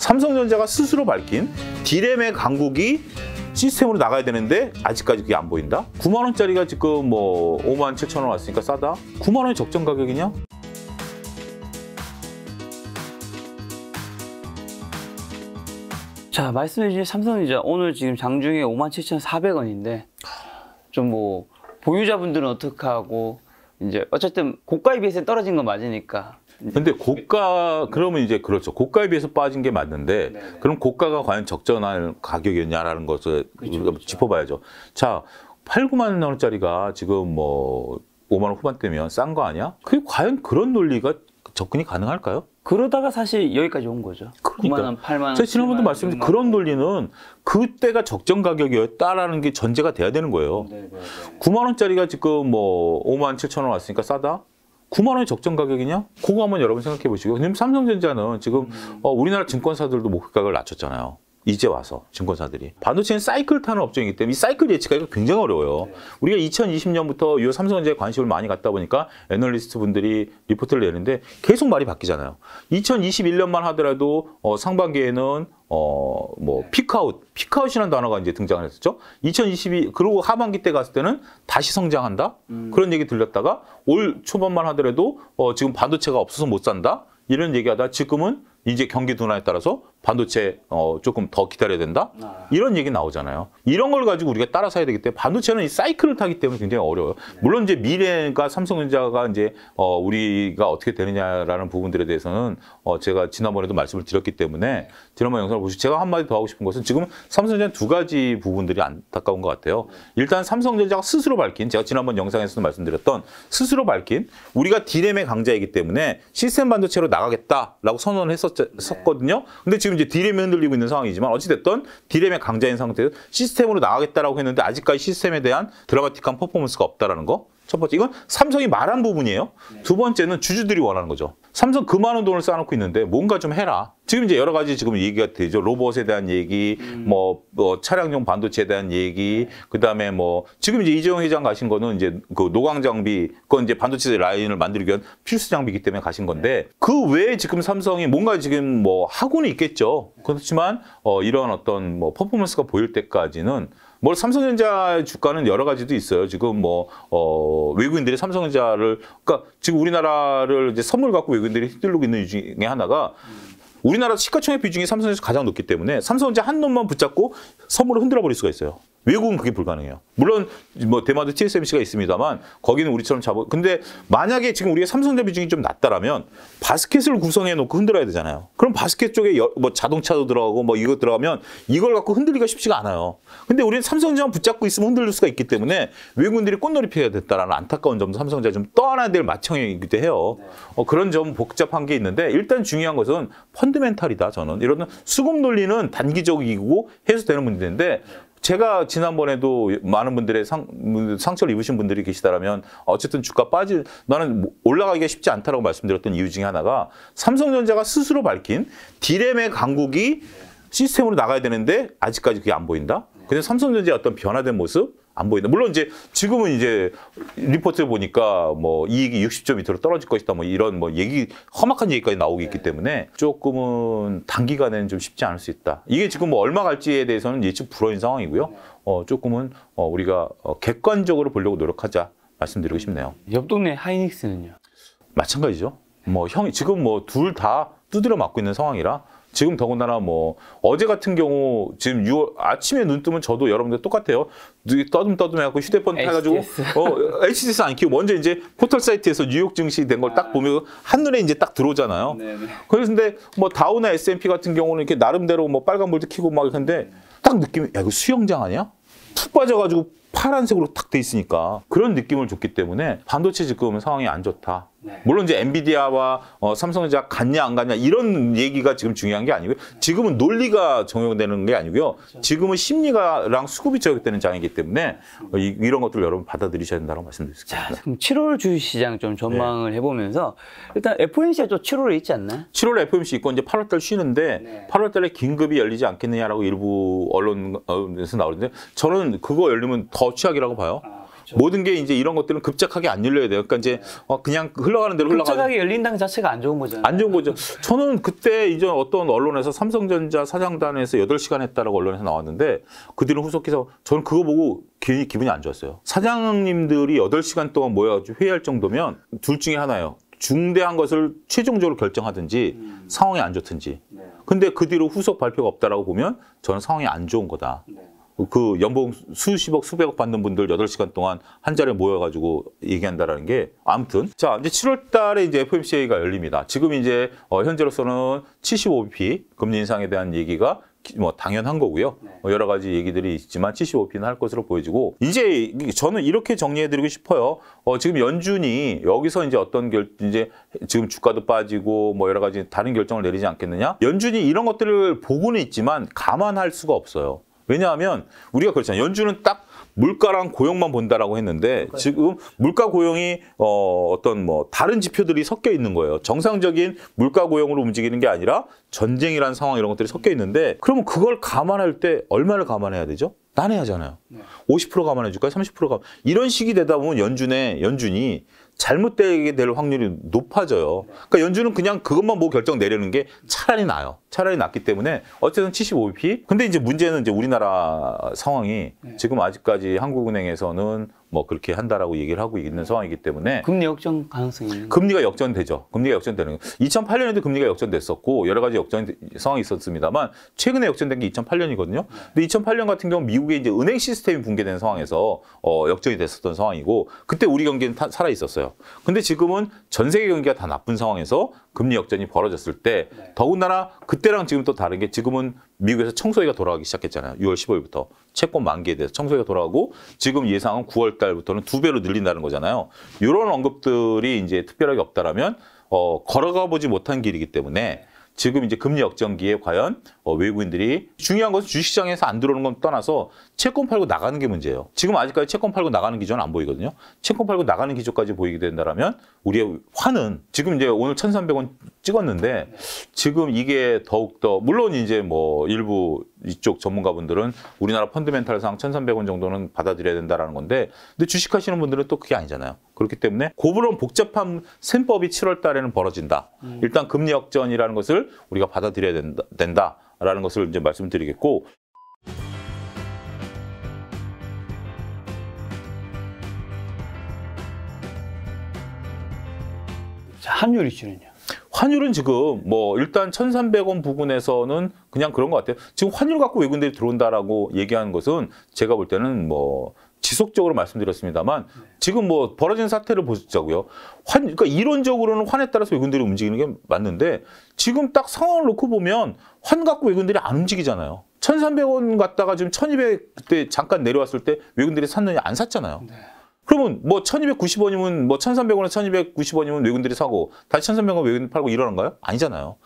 삼성전자가 스스로 밝힌 D램의 강국이 시스템으로 나가야 되는데 아직까지 그게 안 보인다? 9만 원짜리가 지금 뭐 5만 7천 원 왔으니까 싸다? 9만 원이 적정 가격이냐? 자, 말씀해 주신 삼성전자 오늘 지금 장중에 57,400원인데 좀 뭐 보유자분들은 어떻게 하고 이제 어쨌든 고가에 비해서 떨어진 건 맞으니까. 근데 고가 그러면 이제 그렇죠. 고가에 비해서 빠진 게 맞는데 네네. 그럼 고가가 과연 적정한 가격이었냐라는 것을 우리가 그렇죠. 짚어봐야죠. 자, 8, 9만 원짜리가 지금 뭐 5만 원 후반대면 싼 거 아니야? 그게 과연 그런 논리가 접근이 가능할까요? 그러다가 사실 여기까지 온 거죠. 그러니까. 9만 원, 8만 원. 제가 지난번도 말씀드린 그런 논리는 그때가 적정 가격이었다라는 게 전제가 돼야 되는 거예요. 네네네. 9만 원짜리가 지금 뭐 5만 7천 원 왔으니까 싸다? 9만 원이 적정 가격이냐? 그거 한번 여러분 생각해 보시고. 왜냐면 삼성전자는 지금 우리나라 증권사들도 목표가격을 낮췄잖아요. 이제 와서 증권사들이. 반도체는 사이클 타는 업종이기 때문에 이 사이클 예측하기가 굉장히 어려워요. 네. 우리가 2020년부터 이 삼성전자에 관심을 많이 갖다 보니까 애널리스트 분들이 리포트를 내는데 계속 말이 바뀌잖아요. 2021년만 하더라도 상반기에는 뭐 피크아웃이라는 단어가 이제 등장을 했었죠. 2022 그리고 하반기 때 갔을 때는 다시 성장한다. 그런 얘기 들렸다가 올 초반만 하더라도 지금 반도체가 없어서 못 산다. 이런 얘기하다 지금은 이제 경기 둔화에 따라서 반도체 조금 더 기다려야 된다? 이런 얘기 나오잖아요. 이런 걸 가지고 우리가 따라 사야 되기 때문에 반도체는 이 사이클을 타기 때문에 굉장히 어려워요. 물론 이제 미래가 삼성전자가 이제 우리가 어떻게 되느냐라는 부분들에 대해서는 제가 지난번에도 말씀을 드렸기 때문에 지난번 영상을 보시고 제가 한마디 더 하고 싶은 것은 지금 삼성전자는 두 가지 부분들이 안타까운 것 같아요. 일단 삼성전자가 스스로 밝힌 제가 지난번 영상에서도 말씀드렸던 스스로 밝힌 우리가 D램의 강자이기 때문에 시스템 반도체로 나가겠다라고 선언을 했었거든요. 근데 지금 이제 D램이 흔들리고 있는 상황이지만 어찌됐든 D램의 강자인 상태에서 시스템으로 나가겠다라고 했는데 아직까지 시스템에 대한 드라마틱한 퍼포먼스가 없다라는 거. 첫 번째, 이건 삼성이 말한 부분이에요. 두 번째는 주주들이 원하는 거죠. 삼성 그 많은 돈을 쌓아놓고 있는데 뭔가 좀 해라. 지금 이제 여러 가지 지금 얘기가 되죠. 로봇에 대한 얘기, 뭐 차량용 반도체에 대한 얘기, 그 다음에 뭐 지금 이제 이재용 회장 가신 거는 이제 그 노광 장비, 그건 이제 반도체 라인을 만들기 위한 필수 장비이기 때문에 가신 건데 그 외에 지금 삼성이 뭔가 지금 뭐 하고는 있겠죠. 그렇지만 이런 어떤 뭐 퍼포먼스가 보일 때까지는 뭐 삼성전자 주가는 여러 가지도 있어요. 지금 뭐 외국인들이 삼성전자를 그러니까 지금 우리나라를 이제 선물 갖고 외국인들이 휘둘르고 있는 이유 중에 하나가 우리나라 시가총액 비중이 삼성전자에서 가장 높기 때문에 삼성전자 한 놈만 붙잡고 선물을 흔들어 버릴 수가 있어요. 외국은 그게 불가능해요. 물론 뭐 대마도 TSMC가 있습니다만 거기는 우리처럼 근데 만약에 지금 우리가 삼성전자 비중이 좀 낮다라면 바스켓을 구성해 놓고 흔들어야 되잖아요. 그럼 바스켓 쪽에 뭐 자동차도 들어가고 뭐 이거 들어가면 이걸 갖고 흔들기가 쉽지가 않아요. 근데 우리는 삼성전자 붙잡고 있으면 흔들릴 수가 있기 때문에 외국인들이 꽃놀이 피해야 됐다라는 안타까운 점도 삼성전자 좀 떠안아야 될 마청이기도 해요. 그런 점 복잡한 게 있는데 일단 중요한 것은 펀드멘탈이다. 저는 이런 수급 논리는 단기적이고 해소되는 문제인데 제가 지난번에도 많은 분들의 상처를 입으신 분들이 계시다라면 어쨌든 주가 나는 올라가기가 쉽지 않다라고 말씀드렸던 이유 중에 하나가 삼성전자가 스스로 밝힌 D램의 강국이 시스템으로 나가야 되는데 아직까지 그게 안 보인다. 근데 삼성전자의 어떤 변화된 모습 안 보인다. 물론 이제 지금은 이제 리포트를 보니까 뭐 이익이 60조 밑으로 떨어질 것이다. 뭐 이런 뭐 험악한 얘기까지 나오고 있기 때문에 조금은 단기간에는 좀 쉽지 않을 수 있다. 이게 지금 뭐 얼마 갈지에 대해서는 예측 불허인 상황이고요. 조금은 우리가 객관적으로 보려고 노력하자 말씀드리고 싶네요. 옆 동네 하이닉스는요? 마찬가지죠. 뭐 지금 뭐 둘 다 두드려 맞고 있는 상황이라 지금 더군다나 뭐 어제 같은 경우 지금 6월 아침에 눈 뜨면 저도 여러분들 똑같아요. 떠듬 해갖고 휴대폰 타가지고 HTS 안 키우고 먼저 이제 포털 사이트에서 뉴욕 증시 된 걸 딱 보면 한눈에 이제 딱 들어오잖아요. 그래서 근데 뭐 다우나 S&P 같은 경우는 이렇게 나름대로 뭐 빨간불도 켜고 막 했는데 딱 느낌이 야 이거 수영장 아니야? 푹 빠져가지고 파란색으로 탁 돼 있으니까 그런 느낌을 줬기 때문에 반도체 지금 상황이 안 좋다. 물론 이제 엔비디아와 삼성전자 같냐 안 같냐 이런 얘기가 지금 중요한 게 아니고요. 지금은 논리가 적용되는 게 아니고요. 지금은 심리가랑 수급이 적용되는 장이기 때문에 이런 것들 여러분 받아들이셔야 된다고 말씀드리겠습니다. 자, 그럼 7월 주식시장 좀 전망을 해보면서 일단 FOMC가 또 7월에 있지 않나요? 7월 FOMC 있고 이제 8월 달 쉬는데 8월 달에 긴급이 열리지 않겠느냐라고 일부 언론에서 나오는데 저는 그거 열리면 더 최악이라고 봐요. 모든 게 이제 이런 것들은 급작하게 안 열려야 돼요. 그러니까 이제 그냥 흘러가는 대로 흘러가는. 급작하게 열린다는 자체가 안 좋은 거잖아요. 안 좋은 거죠. 저는 그때 이제 어떤 언론에서 삼성전자 사장단에서 8시간 했다라고 언론에서 나왔는데 그 뒤로 후속 기사 저는 그거 보고 괜히 기분이 안 좋았어요. 사장님들이 8시간 동안 모여가지고 회의할 정도면 둘 중에 하나예요. 중대한 것을 최종적으로 결정하든지 상황이 안 좋든지. 근데 그 뒤로 후속 발표가 없다라고 보면 저는 상황이 안 좋은 거다. 그 연봉 수십억, 수백억 받는 분들 8시간 동안 한 자리에 모여가지고 얘기한다라는 게 아무튼. 자, 이제 7월 달에 이제 FOMC가 열립니다. 지금 이제 현재로서는 75bp 금리 인상에 대한 얘기가 뭐 당연한 거고요. 여러 가지 얘기들이 있지만 75bp는 할 것으로 보여지고 이제 저는 이렇게 정리해드리고 싶어요. 지금 연준이 여기서 이제 어떤 이제 지금 주가도 빠지고 뭐 여러 가지 다른 결정을 내리지 않겠느냐? 연준이 이런 것들을 보고는 있지만 감안할 수가 없어요. 왜냐하면 우리가 그렇잖아요. 연준은 딱 물가랑 고용만 본다라고 했는데 지금 물가 고용이 어떤 뭐 다른 지표들이 섞여 있는 거예요. 정상적인 물가 고용으로 움직이는 게 아니라 전쟁이라는 상황 이런 것들이 섞여 있는데 그러면 그걸 감안할 때 얼마를 감안해야 되죠? 난해하잖아요. 50% 감안해 줄까요? 30% 감안. 이런 식이 되다 보면 연준이 잘못되게 될 확률이 높아져요. 그러니까 연준은 그냥 그것만 보고 결정 내리는 게 차라리 나아요. 차라리 낫기 때문에 어쨌든 75bp. 근데 이제 문제는 이제 우리나라 상황이 지금 아직까지 한국은행에서는 뭐 그렇게 한다라고 얘기를 하고 있는 상황이기 때문에 금리 역전 가능성이 있는 금리가 역전되죠. 금리가 역전되는 거예요. 2008년에도 금리가 역전됐었고 여러 가지 역전 상황이 있었습니다만 최근에 역전된 게 2008년이거든요. 근데 2008년 같은 경우 미국의 이제 은행 시스템이 붕괴된 상황에서 역전이 됐었던 상황이고 그때 우리 경기는 살아 있었어요. 근데 지금은 전 세계 경기가 다 나쁜 상황에서 금리 역전이 벌어졌을 때 더군다나 그때랑 지금 또 다른 게 지금은 미국에서 청소기가 돌아가기 시작했잖아요. 6월 15일부터 채권 만기에 대해서 청소기가 돌아가고 지금 예상은 9월 달부터는 2배로 늘린다는 거잖아요. 이런 언급들이 이제 특별하게 없다라면 걸어가 보지 못한 길이기 때문에 지금 이제 금리 역전기에 과연 외국인들이 중요한 것은 주식시장에서 안 들어오는 건 떠나서 채권 팔고 나가는 게 문제예요. 지금 아직까지 채권 팔고 나가는 기조는 안 보이거든요. 채권 팔고 나가는 기조까지 보이게 된다면 우리의 환은 지금 이제 오늘 1,300원 찍었는데 지금 이게 더욱더 물론 이제 뭐 일부 이쪽 전문가분들은 우리나라 펀드멘탈상 1,300원 정도는 받아들여야 된다라는 건데 근데 주식하시는 분들은 또 그게 아니잖아요. 그렇기 때문에 그런 복잡한 셈법이 7월 달에는 벌어진다. 일단 금리 역전이라는 것을 우리가 받아들여야 된다라는 것을 이제 말씀드리겠고 자, 환율 이슈는요? 환율은 지금 뭐 일단 1,300원 부근에서는 그냥 그런 것 같아요. 지금 환율 갖고 외국인들이 들어온다라고 얘기하는 것은 제가 볼 때는 뭐 지속적으로 말씀드렸습니다만 지금 뭐 벌어진 사태를 보자고요. 그러니까 이론적으로는 환에 따라서 외국인들이 움직이는 게 맞는데 지금 딱 상황을 놓고 보면 환 갖고 외국인들이 안 움직이잖아요. 1,300원 갔다가 지금 1,200 그때 잠깐 내려왔을 때 외국인들이 샀느냐 안 샀잖아요. 그러면 뭐 1,290원이면 뭐 1,300원에 1,290원이면 외국인들이 사고 다시 1,300원 외국인 팔고 이러는가요? 아니잖아요.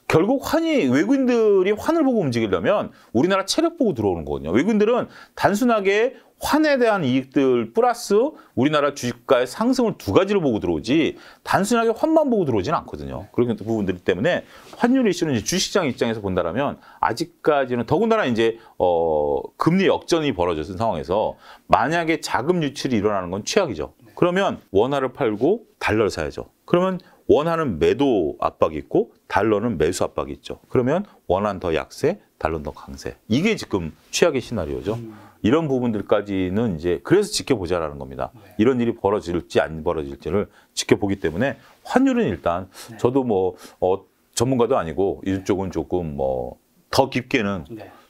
결국 외국인들이 환을 보고 움직이려면 우리나라 체력 보고 들어오는 거거든요. 외국인들은 단순하게 환에 대한 이익들 플러스 우리나라 주식가의 상승을 두 가지를 보고 들어오지 단순하게 환만 보고 들어오지는 않거든요. 그런 부분들 때문에 환율 이슈는 이제 주식시장 입장에서 본다라면 아직까지는 더군다나 이제 금리 역전이 벌어졌던 상황에서 만약에 자금 유출이 일어나는 건 최악이죠. 그러면 원화를 팔고 달러를 사야죠. 그러면 원화는 매도 압박이 있고 달러는 매수 압박이 있죠. 그러면 원화는 더 약세, 달러는 더 강세. 이게 지금 최악의 시나리오죠. 이런 부분들까지는 이제 그래서 지켜보자라는 겁니다. 이런 일이 벌어질지 안 벌어질지를 지켜보기 때문에 환율은 일단 저도 뭐 전문가도 아니고 이쪽은 조금 뭐 더 깊게는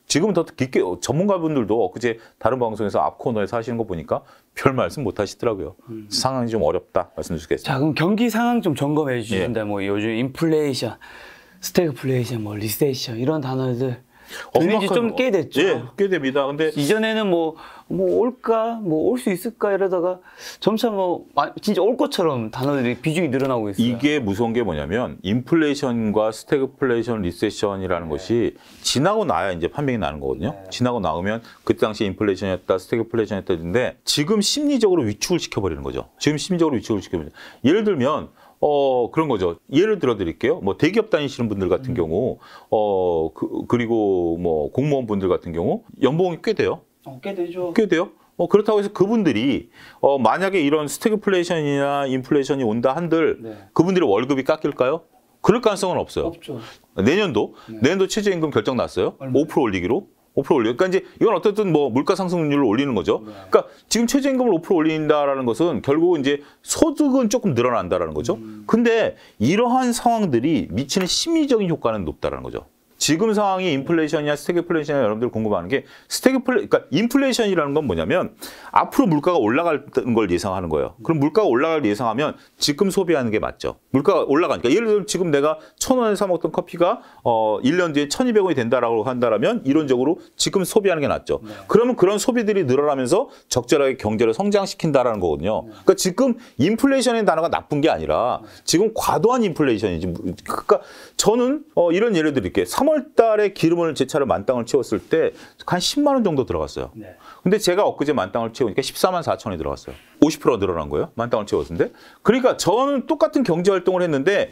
지금은 더 깊게 전문가분들도 엊그제 다른 방송에서 앞 코너에서 하시는 거 보니까 별 말씀 못 하시더라고요. 상황이 좀 어렵다 말씀드리겠습니다. 자, 그럼 경기 상황 좀 점검해 주신다. 뭐 요즘 인플레이션, 스태그플레이션, 뭐 리세션 이런 단어들 들린 지 좀 꽤 됐죠. 예, 꽤 됩니다. 근데 이전에는 뭐 올까, 뭐 올 수 있을까 이러다가 점차 뭐 진짜 올 것처럼 단어들이 비중이 늘어나고 있어요. 이게 무서운 게 뭐냐면 인플레이션과 스태그플레이션, 리세션이라는 것이 지나고 나야 이제 판명이 나는 거거든요. 지나고 나오면 그때 당시 인플레이션이었다, 스태그플레이션이었다 했는데 지금 심리적으로 위축을 시켜버리는 거죠. 지금 심리적으로 위축을 시켜버리는 거죠. 예를 들면 그런 거죠. 예를 들어 드릴게요. 뭐 대기업 다니시는 분들 같은 경우, 그리고 뭐 공무원 분들 같은 경우, 연봉이 꽤 돼요. 꽤 되죠. 꽤 돼요. 그렇다고 해서 그분들이 만약에 이런 스태그플레이션이나 인플레이션이 온다 한들 네. 그분들의 월급이 깎일까요? 그럴 가능성은 없어요. 없죠. 내년도 최저임금 결정 났어요. 5% 올리기로. 5% 올려. 그러니까 이제 이건 어쨌든 뭐 물가 상승률을 올리는 거죠. 그러니까 지금 최저임금을 5% 올린다라는 것은 결국은 이제 소득은 조금 늘어난다라는 거죠. 근데 이러한 상황들이 미치는 심리적인 효과는 높다라는 거죠. 지금 상황이 인플레이션이냐 스태그플레이션이냐 여러분들 궁금한 게 그러니까 인플레이션이라는 건 뭐냐면 앞으로 물가가 올라갈 걸 예상하는 거예요. 그럼 물가가 올라갈 예상하면 지금 소비하는 게 맞죠. 물가가 올라가니까 예를 들면 지금 내가 1,000원에 사 먹던 커피가 1년 뒤에 1,200원이 된다라고 한다면 이론적으로 지금 소비하는 게 낫죠. 그러면 그런 소비들이 늘어나면서 적절하게 경제를 성장시킨다라는 거거든요. 그러니까 지금 인플레이션의 단어가 나쁜 게 아니라 지금 과도한 인플레이션이지. 그러니까 저는 이런 예를 드릴게요. 3월 달에 기름을 제 차를 만땅을 채웠을 때 한 10만 원 정도 들어갔어요. 네. 근데 제가 엊그제 만땅을 채우니까 14만 4천 원이 들어갔어요. 50% 늘어난 거예요. 만땅을 채웠는데. 그러니까 저는 똑같은 경제 활동을 했는데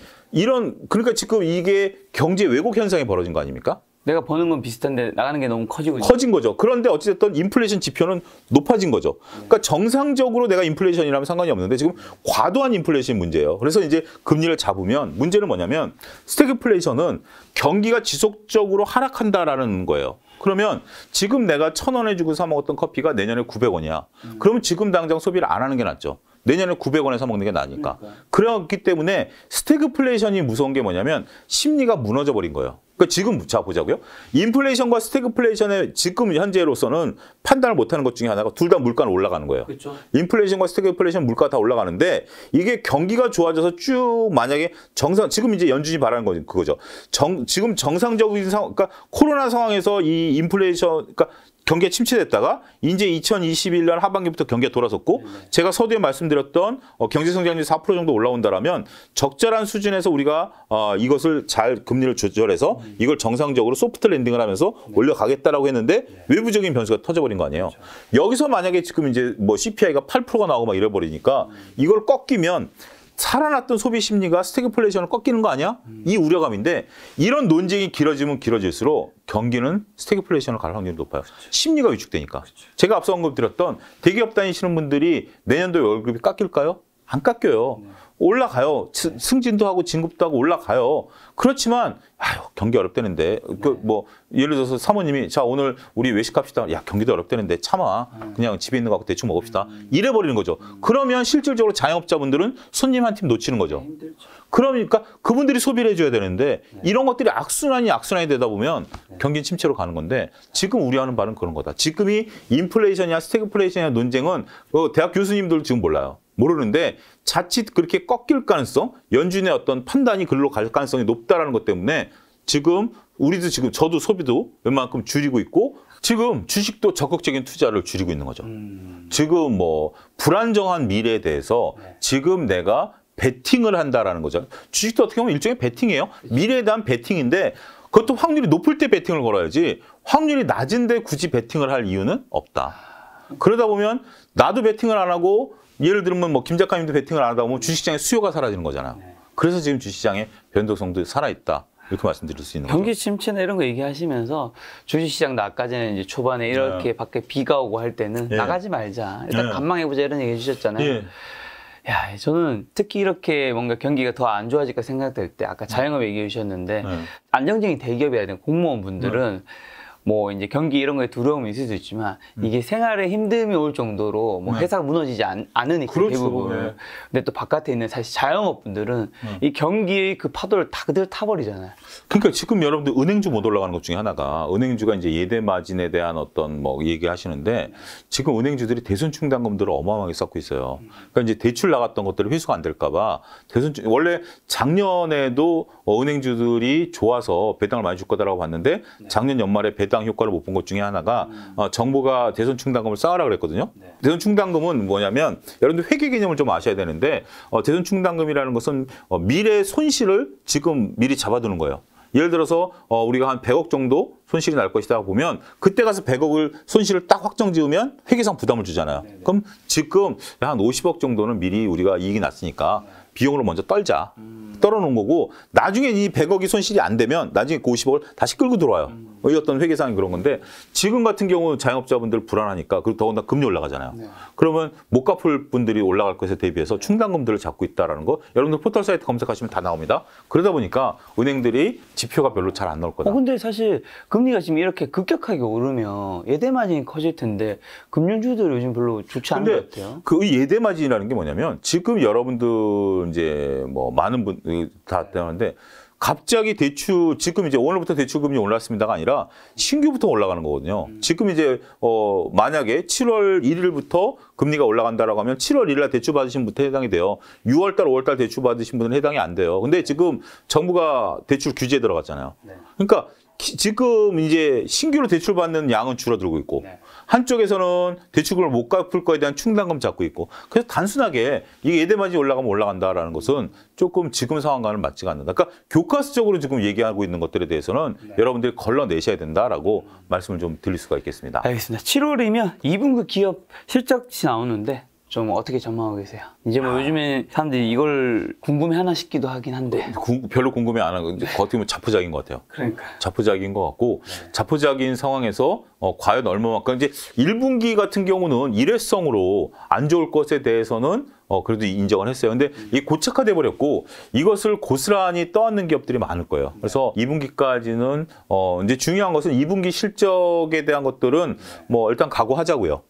그러니까 지금 이게 경제 왜곡 현상이 벌어진 거 아닙니까? 내가 버는 건 비슷한데 나가는 게 너무 커진 거죠. 그런데 어쨌든 인플레이션 지표는 높아진 거죠. 그러니까 정상적으로 내가 인플레이션이라면 상관이 없는데 지금 과도한 인플레이션 문제예요. 그래서 이제 금리를 잡으면 문제는 뭐냐면 스태그플레이션은 경기가 지속적으로 하락한다라는 거예요. 그러면 지금 내가 1,000원에 주고 사 먹었던 커피가 내년에 900원이야. 그러면 지금 당장 소비를 안 하는 게 낫죠. 내년에 900원에 사 먹는 게 나으니까. 그렇기 때문에 스태그플레이션이 무서운 게 뭐냐면 심리가 무너져 버린 거예요. 그러니까 지금 자 보자고요. 인플레이션과 스태그플레이션의 지금 현재로서는 판단을 못하는 것 중에 하나가 둘 다 물가는 올라가는 거예요. 그렇죠. 인플레이션과 스태그플레이션 물가가 다 올라가는데 이게 경기가 좋아져서 쭉 만약에 지금 이제 연준이 바라는 건 그거죠. 지금 정상적인 상황, 그러니까 코로나 상황에서 이 인플레이션, 그러니까 경기가 침체됐다가 이제 2021년 하반기부터 경기가 돌아섰고 제가 서두에 말씀드렸던 경제 성장률이 4% 정도 올라온다라면 적절한 수준에서 우리가 이것을 잘 금리를 조절해서 이걸 정상적으로 소프트 랜딩을 하면서 올려가겠다라고 했는데 외부적인 변수가 터져버린 거 아니에요. 여기서 만약에 지금 이제 뭐 CPI가 8%가 나오고 막 이래버리니까 이걸 꺾이면 살아났던 소비 심리가 스태그플레이션을 꺾이는 거 아니야? 이 우려감인데 이런 논쟁이 길어지면 길어질수록 경기는 스태그플레이션을 갈 확률이 높아요. 심리가 위축되니까. 제가 앞서 언급드렸던 대기업 다니시는 분들이 내년도에 월급이 깎일까요? 안 깎여요. 올라가요. 승진도 하고 진급도 하고 올라가요. 그렇지만 경기 어렵다는데 뭐 예를 들어서 사모님이 자 오늘 우리 외식합시다. 야 경기도 어렵다는데 참아. 그냥 집에 있는 거 갖고 대충 먹읍시다. 이래 버리는 거죠. 그러면 실질적으로 자영업자분들은 손님 한 팀 놓치는 거죠. 그러니까 그분들이 소비를 해줘야 되는데 이런 것들이 악순환이 되다 보면 경기 침체로 가는 건데 지금 우려하는 바는 그런 거다. 지금이 인플레이션이냐 스태그플레이션이냐 논쟁은 대학 교수님들 지금 몰라요. 모르는데 자칫 그렇게 꺾일 가능성, 연준의 어떤 판단이 글로 갈 가능성이 높다라는 것 때문에 지금 우리도 지금 저도 소비도 웬만큼 줄이고 있고 지금 주식도 적극적인 투자를 줄이고 있는 거죠. 지금 뭐 불안정한 미래에 대해서 지금 내가 베팅을 한다라는 거죠. 주식도 어떻게 보면 일종의 베팅이에요. 미래에 대한 베팅인데 그것도 확률이 높을 때 베팅을 걸어야지 확률이 낮은데 굳이 베팅을 할 이유는 없다. 그러다 보면 나도 베팅을 안 하고 예를 들면 뭐 김 작가님도 베팅을 안 하다 보면 주식시장의 수요가 사라지는 거잖아요. 그래서 지금 주식시장의 변동성도 살아있다. 이렇게 말씀드릴 수 있는 거죠. 경기 침체나 이런 거 얘기하시면서 주식시장도 아까 전에 이제 초반에 이렇게 밖에 비가 오고 할 때는 나가지 말자. 일단 관망해보자 이런 얘기 해주셨잖아요. 야, 저는 특히 이렇게 뭔가 경기가 더 안 좋아질까 생각될 때 아까 자영업 얘기해 주셨는데 안정적인 대기업이라야 되는 공무원분들은 뭐 이제 경기 이런 거에 두려움이 있을 수 있지만 이게 생활에 힘듦이 올 정도로 뭐 회사가 무너지지 않으니까 그렇죠. 대부분. 근데 또 바깥에 있는 사실 자영업분들은 이 경기의 그 파도를 다 그대로 타버리잖아요. 그러니까 지금 여러분들 은행주 못 올라가는 것 중에 하나가 은행주가 이제 예대 마진에 대한 어떤 뭐 얘기하시는데 지금 은행주들이 대손 충당금들을 어마어마하게 쌓고 있어요. 그러니까 이제 대출 나갔던 것들이 회수가 안 될까봐 원래 작년에도 은행주들이 좋아서 배당을 많이 줄 거다라고 봤는데 작년 연말에 배당 효과를 못 본 것 중에 하나가 정부가 대손 충당금을 쌓으라 그랬거든요. 대손 충당금은 뭐냐면 여러분들 회계 개념을 좀 아셔야 되는데 대손 충당금이라는 것은 미래 손실을 지금 미리 잡아두는 거예요. 예를 들어서 우리가 한 100억 정도 손실이 날 것이다 보면 그때 가서 100억을 손실을 딱 확정 지으면 회계상 부담을 주잖아요. 그럼 지금 한 50억 정도는 미리 우리가 이익이 났으니까 비용으로 먼저 떨어놓은 거고 나중에 이 100억이 손실이 안 되면 나중에 그 50억을 다시 끌고 들어와요. 이 어떤 회계상이 그런 건데 지금 같은 경우 자영업자분들 불안하니까 그리고 더군다나 금리 올라가잖아요. 네. 그러면 못 갚을 분들이 올라갈 것에 대비해서 충당금들을 잡고 있다라는 거 여러분들 포털 사이트 검색하시면 다 나옵니다. 그러다 보니까 은행들이 지표가 별로 잘 안 나올 거다. 근데 사실 금리가 지금 이렇게 급격하게 오르면 예대 마진이 커질 텐데 금융주들 요즘 별로 좋지 않은 것 같아요. 그 예대 마진이라는 게 뭐냐면 지금 여러분들 이제 뭐 많은 분 다 때문에 갑자기 대출 지금 이제 오늘부터 대출금리 올랐습니다가 아니라 신규부터 올라가는 거거든요. 지금 이제 만약에 7월 1일부터 금리가 올라간다라고 하면 7월 1일 날 대출 받으신 분한테 해당이 돼요. 6월 달, 5월 달 대출 받으신 분은 해당이 안 돼요. 근데 지금 정부가 대출 규제에 들어갔잖아요. 그러니까 지금 이제 신규로 대출 받는 양은 줄어들고 있고 한쪽에서는 대출금을 못 갚을 거에 대한 충당금 잡고 있고 그래서 단순하게 이게 예대 마진이 올라가면 올라간다라는 것은 조금 지금 상황과는 맞지가 않는다. 그러니까 교과서적으로 지금 얘기하고 있는 것들에 대해서는 여러분들이 걸러내셔야 된다라고 말씀을 좀 드릴 수가 있겠습니다. 알겠습니다. 7월이면 2분기 기업 실적이 나오는데 좀 어떻게 전망하고 계세요? 이제 뭐 요즘에 사람들이 이걸 궁금해하나 싶기도 하긴 한데 별로 궁금해 안 하고 어떻게 보면 자포자기인 것 같아요. 그러니까 자포자기인 것 같고 자포자기인 상황에서 과연 얼마만큼 이제 1분기 같은 경우는 일회성으로 안 좋을 것에 대해서는 그래도 인정을 했어요. 근데 이게 고착화돼 버렸고 이것을 고스란히 떠안는 기업들이 많을 거예요. 그래서 2분기까지는 이제 중요한 것은 2분기 실적에 대한 것들은 뭐 일단 각오하자고요.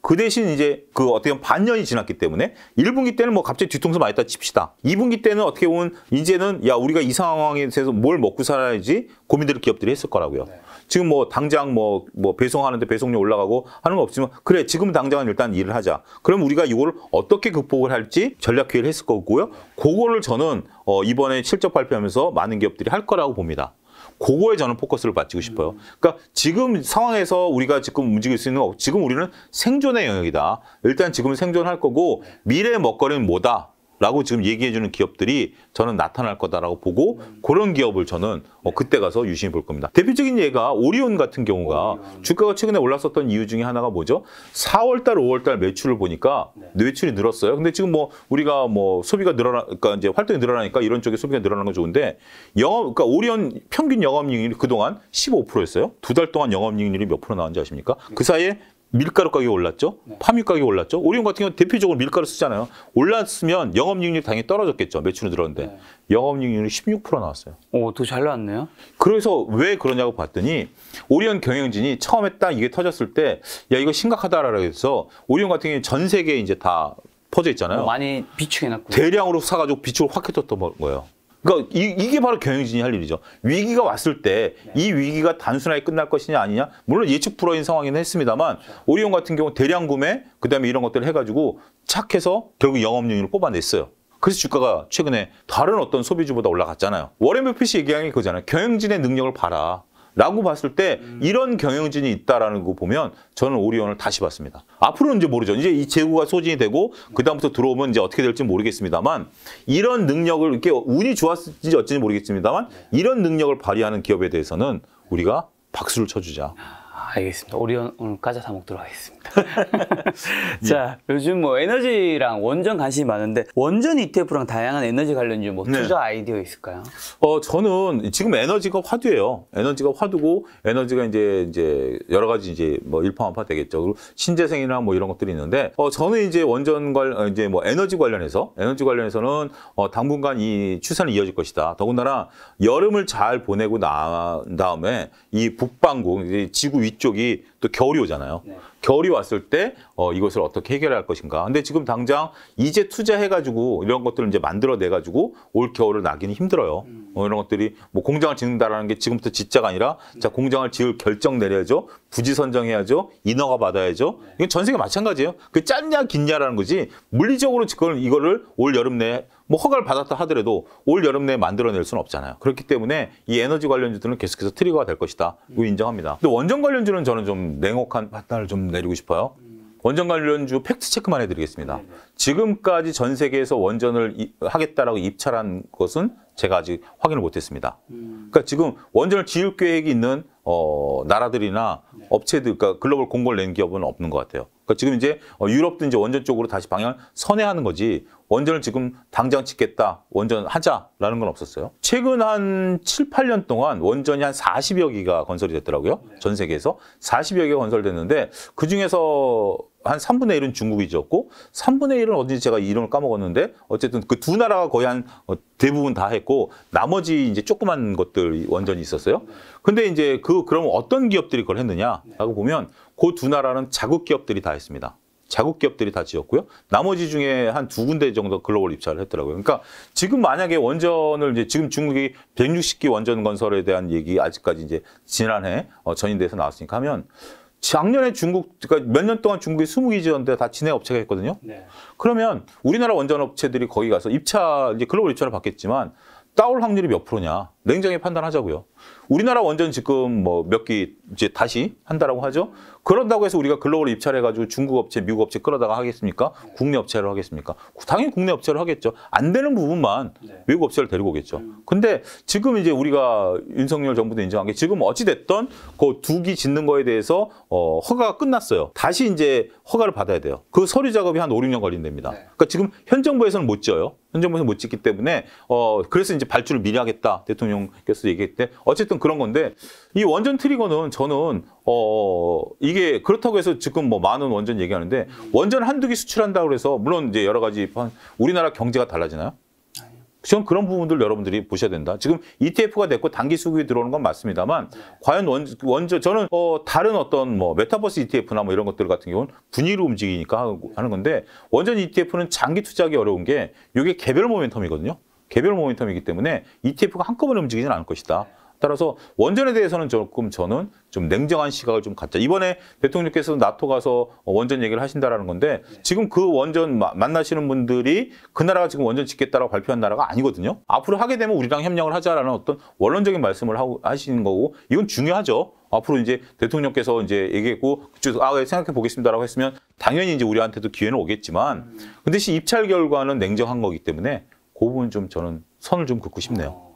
그 대신 이제 그 어떻게 보면 반년이 지났기 때문에 1분기 때는 뭐 갑자기 뒤통수 맞았다 칩시다. 2분기 때는 어떻게 보면 이제는 야 우리가 이 상황에 대해서 뭘 먹고 살아야지 고민들을 기업들이 했을 거라고요. 지금 뭐 당장 뭐 배송하는데 배송료 올라가고 하는 거 없지만 그래 지금 당장은 일단 일을 하자. 그럼 우리가 이걸 어떻게 극복을 할지 전략 회의를 했을 거고요. 그거를 저는 이번에 실적 발표하면서 많은 기업들이 할 거라고 봅니다. 그거에 저는 포커스를 맞추고 싶어요. 그러니까 지금 상황에서 우리가 지금 움직일 수 있는 거 지금 우리는 생존의 영역이다. 일단 지금 생존할 거고 미래의 먹거리는 뭐다. 라고 지금 얘기해주는 기업들이 저는 나타날 거다라고 보고 그런 기업을 저는 그때 가서 유심히 볼 겁니다. 대표적인 예가 오리온 같은 경우가 주가가 최근에 올랐었던 이유 중에 하나가 뭐죠? 4월달, 5월달 매출을 보니까 매출이 늘었어요. 근데 지금 뭐 우리가 뭐 소비가 그러니까 이제 활동이 늘어나니까 이런 쪽에 소비가 늘어나는 건 좋은데 그러니까 오리온 평균 영업이익률이 그동안 15%였어요. 2달 동안 영업이익률이 몇 프로 나왔는지 아십니까? 그 사이에 밀가루 가격이 올랐죠. 파뮤 가격이 올랐죠. 오리온 같은 경우는 대표적으로 밀가루 쓰잖아요. 올랐으면 영업이익률이 당연히 떨어졌겠죠. 매출은 늘었는데 영업이익률이 16% 나왔어요. 더 잘 나왔네요. 그래서 왜 그러냐고 봤더니 오리온 경영진이 처음에 딱 이게 터졌을 때 야 이거 심각하다라고 해서 오리온 같은 경우는 전 세계에 이제 다 퍼져 있잖아요. 많이 비축해놨고 대량으로 사가지고 비축을 확 해뒀던 거예요. 그러니까 이게 바로 경영진이 할 일이죠. 위기가 왔을 때 이 위기가 단순하게 끝날 것이냐 아니냐. 물론 예측 불허인 상황이긴 했습니다만 오리온 같은 경우 대량 구매 그다음에 이런 것들을 해가지고 착해서 결국 영업이익률을 뽑아냈어요. 그래서 주가가 최근에 다른 어떤 소비주보다 올라갔잖아요. 워렌 버핏이 얘기한 게 그거잖아요. 경영진의 능력을 봐라. 라고 봤을 때 이런 경영진이 있다라는 거 보면 저는 오리온을 다시 봤습니다. 앞으로는 이제 모르죠. 이제 이 재고가 소진이 되고 그다음부터 들어오면 이제 어떻게 될지 모르겠습니다만 이런 능력을 이렇게 운이 좋았을지 어찌인지 모르겠습니다만 이런 능력을 발휘하는 기업에 대해서는 우리가 박수를 쳐주자. 알겠습니다. 오리온 오늘 과자 사 먹도록 하겠습니다. 자, 요즘 뭐 에너지랑 원전 관심이 많은데 원전 ETF랑 다양한 에너지 관련주 뭐 투자 아이디어 있을까요? 저는 지금 에너지가 화두예요. 에너지가 화두고 에너지가 이제 여러 가지 이제 뭐 일파만파 되겠죠. 그리고 신재생이나 뭐 이런 것들이 있는데 저는 이제 원전 이제 뭐 에너지 관련해서는 당분간 이 추세는 이어질 것이다. 더군다나 여름을 잘 보내고 난 다음에 이 북반구 이제 지구 위쪽이 또 겨울이 오잖아요. 겨울이 왔을 때 이것을 어떻게 해결할 것인가. 근데 지금 당장 이제 투자해가지고 이런 것들을 이제 만들어내가지고 올 겨울을 나기는 힘들어요. 이런 것들이 뭐 공장을 짓는다라는 게 지금부터 짓자가 아니라 자 공장을 지을 결정 내려야죠. 부지 선정해야죠. 인허가 받아야죠. 이건 전 세계 마찬가지예요. 그 짧냐 긴냐라는 거지. 물리적으로 이거를 올 여름 내에 뭐 허가를 받았다 하더라도 올 여름 내에 만들어낼 수는 없잖아요. 그렇기 때문에 이 에너지 관련주들은 계속해서 트리거가 될 것이다. 이거 인정합니다. 근데 원전 관련주는 저는 좀 냉혹한 판단을 좀 내리고 싶어요. 원전 관련주 팩트 체크만 해드리겠습니다. 지금까지 전 세계에서 원전을 하겠다라고 입찰한 것은 제가 아직 확인을 못했습니다. 그러니까 지금 원전을 지을 계획이 있는 나라들이나 업체들, 그러니까 글로벌 공고를 낸 기업은 없는 것 같아요. 그러니까 지금 이제 유럽도 이제 원전 쪽으로 다시 방향을 선회하는 거지 원전을 지금 당장 짓겠다, 원전하자라는 건 없었어요. 최근 한 7, 8년 동안 원전이 한 40여 기가 건설이 됐더라고요. 전 세계에서 40여 개가 건설됐는데 그중에서 한 3분의 1은 중국이 지었고 3분의 1은 어딘지 제가 이름을 까먹었는데 어쨌든 그 두 나라가 거의 한 대부분 다 했고 나머지 이제 조그만 것들 원전이 있었어요. 근데 이제 그럼 어떤 기업들이 그걸 했느냐라고 보면 그 두 나라는 자국 기업들이 다 했습니다. 자국 기업들이 다 지었고요. 나머지 중에 한 2군데 정도 글로벌 입찰을 했더라고요. 그러니까 지금 만약에 원전을 이제 지금 중국이 160기 원전 건설에 대한 얘기 아직까지 이제 지난해 전인대에서 나왔으니까 하면 작년에 중국, 그러니까 몇 년 동안 중국이 20기 지었는데 다 진해 업체가 했거든요. 네. 그러면 우리나라 원전 업체들이 거기 가서 입찰, 이제 글로벌 입찰을 받겠지만 따올 확률이 몇 프로냐? 냉정히 판단하자고요. 우리나라 원전 지금 뭐 몇 기 이제 다시 한다라고 하죠. 그런다고 해서 우리가 글로벌 입찰해가지고 중국 업체, 미국 업체 끌어다가 하겠습니까? 국내 업체로 하겠습니까? 당연히 국내 업체로 하겠죠. 안 되는 부분만 외국 업체를 데리고 오겠죠. 근데 지금 이제 우리가 윤석열 정부도 인정한 게 지금 어찌됐든 그 2기 짓는 거에 대해서 허가가 끝났어요. 다시 이제 허가를 받아야 돼요. 그 서류 작업이 한 5, 6년 걸린답니다. 그러니까 지금 현 정부에서는 못 지어요. 현 정부에서는 못 짓기 때문에 그래서 이제 발주를 미리 하겠다. 대통령께서 얘기했대. 어쨌든 그런 건데 이 원전 트리거는 저는 이게 그렇다고 해서 지금 뭐 많은 원전 얘기하는데 원전 한두 개 수출한다고 해서 물론 이제 여러 가지 우리나라 경제가 달라지나요? 저는 그런 부분들 여러분들이 보셔야 된다. 지금 ETF가 됐고 단기 수급이 들어오는 건 맞습니다만 과연 원전 저는 다른 어떤 뭐 메타버스 ETF나 뭐 이런 것들 같은 경우는 분위기로 움직이니까 하는 건데 원전 ETF는 장기 투자하기 어려운 게 이게 개별 모멘텀이거든요. 개별 모멘텀이기 때문에 ETF가 한꺼번에 움직이지는 않을 것이다. 따라서 원전에 대해서는 조금 저는 좀 냉정한 시각을 좀 갖자. 이번에 대통령께서 나토 가서 원전 얘기를 하신다라는 건데 지금 그 원전 만나시는 분들이 그 나라가 지금 원전 짓겠다라고 발표한 나라가 아니거든요. 앞으로 하게 되면 우리랑 협력을 하자라는 어떤 원론적인 말씀을 하시는 거고 이건 중요하죠. 앞으로 이제 대통령께서 이제 얘기했고 그쪽에서 생각해 보겠습니다라고 했으면 당연히 이제 우리한테도 기회는 오겠지만 그 대신 입찰 결과는 냉정한 거기 때문에 그 부분 좀 저는 선을 좀 긋고 싶네요.